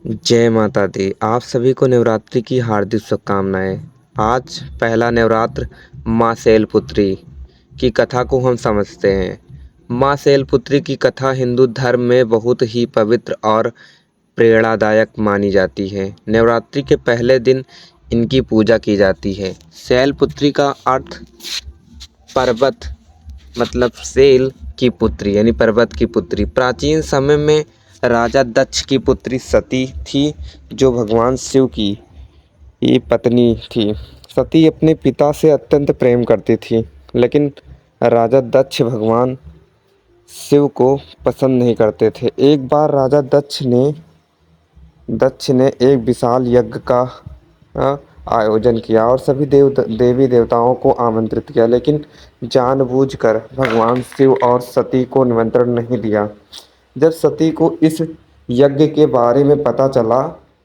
जय माता दी। आप सभी को नवरात्रि की हार्दिक शुभकामनाएं। आज पहला नवरात्र माँ शैलपुत्री की कथा को हम समझते हैं। माँ शैलपुत्री की कथा हिंदू धर्म में बहुत ही पवित्र और प्रेरणादायक मानी जाती है। नवरात्रि के पहले दिन इनकी पूजा की जाती है। शैलपुत्री का अर्थ पर्वत मतलब शैल की पुत्री यानी पर्वत की पुत्री। प्राचीन समय में राजा दक्ष की पुत्री सती थी, जो भगवान शिव की ये पत्नी थी। सती अपने पिता से अत्यंत प्रेम करती थी, लेकिन राजा दक्ष भगवान शिव को पसंद नहीं करते थे। एक बार राजा दक्ष ने एक विशाल यज्ञ का अ, आयोजन किया और सभी देवी देवताओं को आमंत्रित किया, लेकिन जानबूझकर भगवान शिव और सती को निमंत्रण नहीं दिया। जब सती को इस यज्ञ के बारे में पता चला,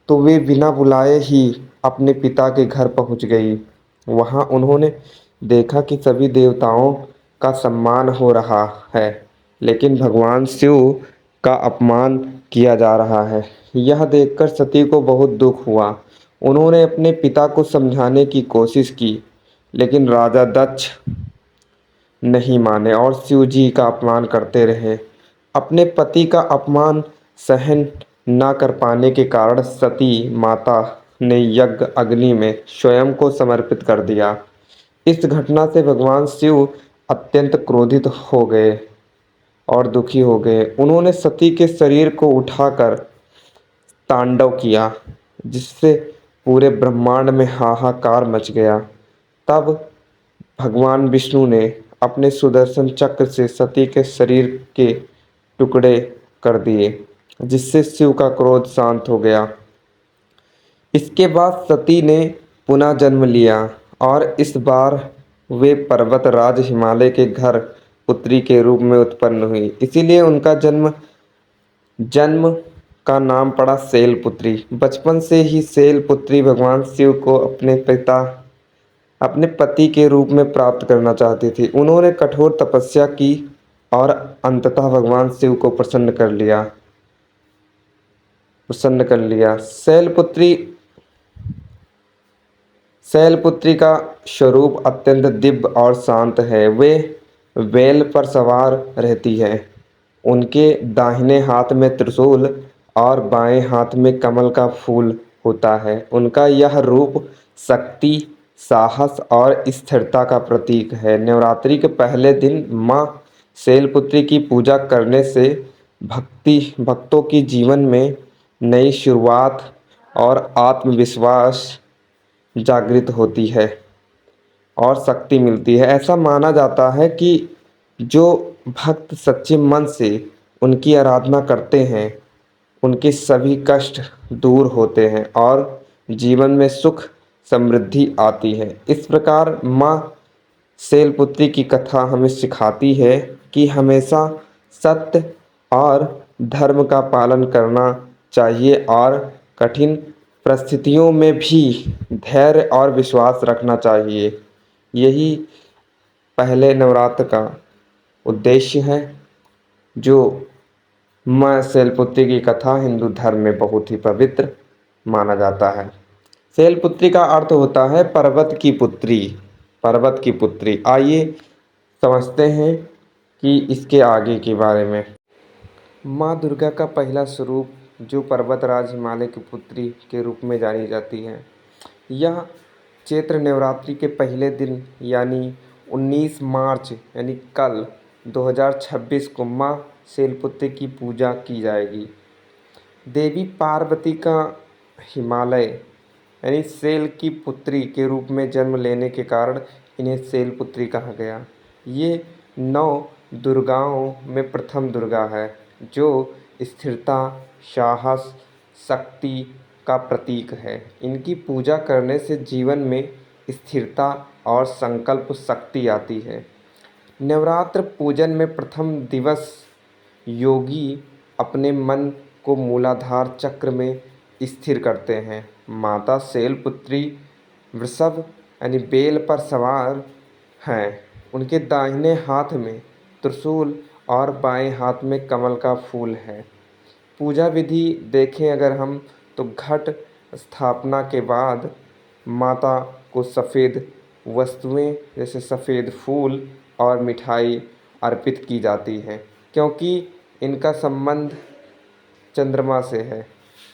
तो वे बिना बुलाए ही अपने पिता के घर पहुंच गई। वहां उन्होंने देखा कि सभी देवताओं का सम्मान हो रहा है, लेकिन भगवान शिव का अपमान किया जा रहा है। यह देखकर सती को बहुत दुख हुआ। उन्होंने अपने पिता को समझाने की कोशिश की, लेकिन राजा दक्ष नहीं माने और शिव जी का अपमान करते रहे। अपने पति का अपमान सहन न कर पाने के कारण सती माता ने यज्ञ अग्नि में स्वयं को समर्पित कर दिया। इस घटना से भगवान शिव अत्यंत क्रोधित हो गए और दुखी हो गए। उन्होंने सती के शरीर को उठाकर तांडव किया, जिससे पूरे ब्रह्मांड में हाहाकार मच गया। तब भगवान विष्णु ने अपने सुदर्शन चक्र से सती के शरीर के टुकड़े कर दिए, जिससे शिव का क्रोध शांत हो गया। इसके बाद सती ने पुनः जन्म लिया और इस बार वे पर्वतराज हिमालय के घर पुत्री के रूप में उत्पन्न हुई। इसीलिए उनका जन्म जन्म का नाम पड़ा शैलपुत्री। बचपन से ही शैलपुत्री भगवान शिव को अपने पति के रूप में प्राप्त करना चाहती थी। उन्होंने कठोर तपस्या की और अंततः भगवान शिव को प्रसन्न कर लिया। शैलपुत्री का स्वरूप अत्यंत दिव्य और शांत है। वे बैल पर सवार रहती है। उनके दाहिने हाथ में त्रिशूल और बाएं हाथ में कमल का फूल होता है। उनका यह रूप शक्ति, साहस और स्थिरता का प्रतीक है। नवरात्रि के पहले दिन माँ शैलपुत्री की पूजा करने से भक्तों की जीवन में नई शुरुआत और आत्मविश्वास जागृत होती है और शक्ति मिलती है। ऐसा माना जाता है कि जो भक्त सच्चे मन से उनकी आराधना करते हैं, उनके सभी कष्ट दूर होते हैं और जीवन में सुख समृद्धि आती है। इस प्रकार माँ शैलपुत्री की कथा हमें सिखाती है कि हमेशा सत्य और धर्म का पालन करना चाहिए और कठिन परिस्थितियों में भी धैर्य और विश्वास रखना चाहिए। यही पहले नवरात्र का उद्देश्य है, जो माँ शैलपुत्री की कथा हिंदू धर्म में बहुत ही पवित्र माना जाता है। शैलपुत्री का अर्थ होता है पर्वत की पुत्री। पर्वत की पुत्री। आइए समझते हैं कि इसके आगे के बारे में। माँ दुर्गा का पहला स्वरूप, जो पर्वतराज हिमालय की पुत्री के रूप में जानी जाती है, यह चैत्र नवरात्रि के पहले दिन यानी 19 मार्च यानी कल 2026 को माँ शैलपुत्री की पूजा की जाएगी। देवी पार्वती का हिमालय यानी शैल की पुत्री के रूप में जन्म लेने के कारण इन्हें शैलपुत्री कहा गया। ये 9 दुर्गाओं में प्रथम दुर्गा है, जो स्थिरता, साहस, शक्ति का प्रतीक है। इनकी पूजा करने से जीवन में स्थिरता और संकल्प शक्ति आती है। नवरात्र पूजन में प्रथम दिवस योगी अपने मन को मूलाधार चक्र में स्थिर करते हैं। माता शैलपुत्री वृषभ यानी बेल पर सवार हैं। उनके दाहिने हाथ में त्रिशूल और बाएं हाथ में कमल का फूल है। पूजा विधि देखें अगर हम, तो घट स्थापना के बाद माता को सफ़ेद वस्तुएं जैसे सफ़ेद फूल और मिठाई अर्पित की जाती हैं, क्योंकि इनका संबंध चंद्रमा से है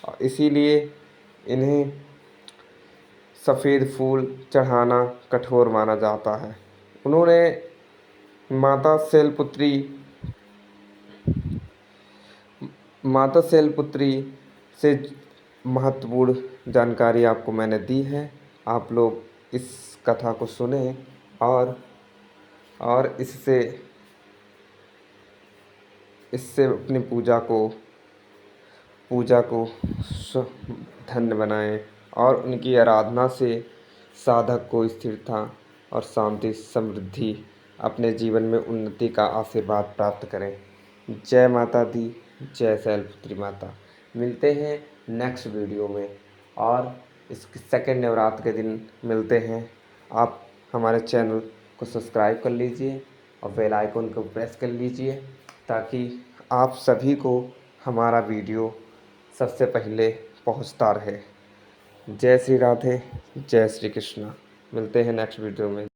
और इसीलिए इन्हें सफ़ेद फूल चढ़ाना कठोर माना जाता है। उन्होंने माता शैलपुत्री माता शैलपुत्री से महत्वपूर्ण जानकारी आपको मैंने दी है। आप लोग इस कथा को सुने और इससे अपनी पूजा को धन्य बनाएं और उनकी आराधना से साधक को स्थिरता और शांति समृद्धि अपने जीवन में उन्नति का आशीर्वाद प्राप्त करें। जय माता दी, जय शैलपुत्री माता। मिलते हैं नेक्स्ट वीडियो में और इसके सेकंड नवरात्र के दिन मिलते हैं। आप हमारे चैनल को सब्सक्राइब कर लीजिए और बेल आइकन को प्रेस कर लीजिए ताकि आप सभी को हमारा वीडियो सबसे पहले पहुंचता रहे। जय श्री राधे, जय श्री कृष्णा। मिलते हैं नेक्स्ट वीडियो में।